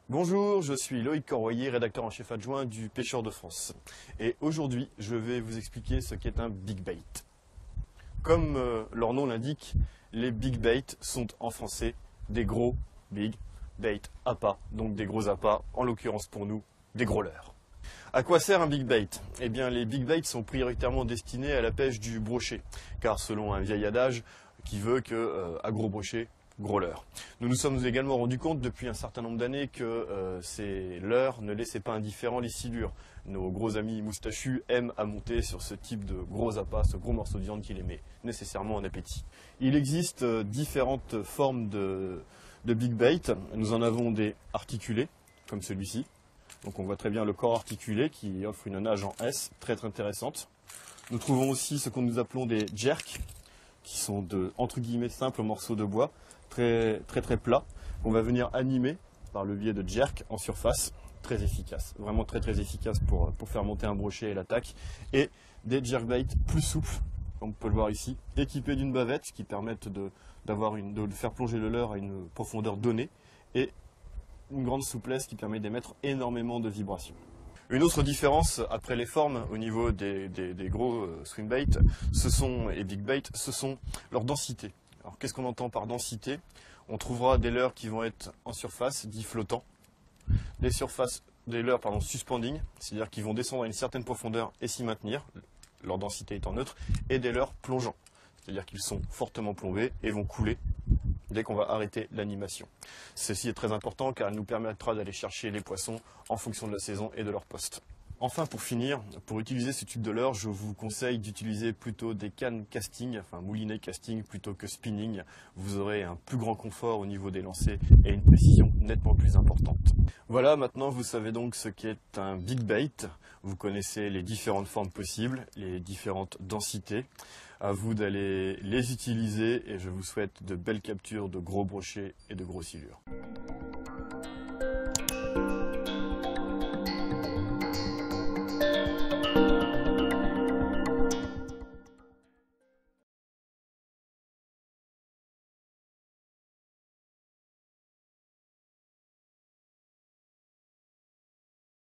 Bonjour, je suis Loïc Corroyer, rédacteur en chef adjoint du Pêcheur de France. Et aujourd'hui, je vais vous expliquer ce qu'est un big bait. Comme leur nom l'indique, les big bait sont en français des gros big bait appâts, donc des gros appâts, en l'occurrence pour nous, des gros leurres. À quoi sert un big bait? Eh bien, les big baits sont prioritairement destinés à la pêche du brochet, car selon un vieil adage qui veut que à gros brochet, gros leurre. Nous nous sommes également rendus compte depuis un certain nombre d'années que ces leurres ne laissaient pas indifférents les silures. Nos gros amis moustachus aiment à monter sur ce type de gros appât, ce gros morceau de viande qui les met nécessairement en appétit. Il existe différentes formes de big bait. Nous en avons des articulés, comme celui-ci. Donc on voit très bien le corps articulé qui offre une nage en S très intéressante. Nous trouvons aussi ce que nous appelons des jerks, qui sont de, entre guillemets, simples morceaux de bois, très plats, qu'on va venir animer par le biais de jerk en surface, très efficace, vraiment très efficace pour faire monter un brochet et l'attaque. Et des jerkbaits plus souples, comme on peut le voir ici, équipés d'une bavette qui permettent de faire plonger le leurre à une profondeur donnée, et une grande souplesse qui permet d'émettre énormément de vibrations. Une autre différence après les formes au niveau des gros swimbaits et big bait, ce sont leur densité. Alors qu'est-ce qu'on entend par densité? On trouvera des leurres qui vont être en surface, dits flottants, des leurres suspending, c'est-à-dire qui vont descendre à une certaine profondeur et s'y maintenir, leur densité étant neutre, et des leurres plongeants, c'est-à-dire qu'ils sont fortement plombés et vont couler dès qu'on va arrêter l'animation. Ceci est très important car il nous permettra d'aller chercher les poissons en fonction de la saison et de leur poste. Enfin, pour finir, pour utiliser ce type de leurre, je vous conseille d'utiliser plutôt des cannes casting, enfin moulinet casting plutôt que spinning. Vous aurez un plus grand confort au niveau des lancers et une précision nettement plus importante. Voilà, maintenant vous savez donc ce qu'est un big bait. Vous connaissez les différentes formes possibles, les différentes densités. À vous d'aller les utiliser et je vous souhaite de belles captures de gros brochets et de gros silures.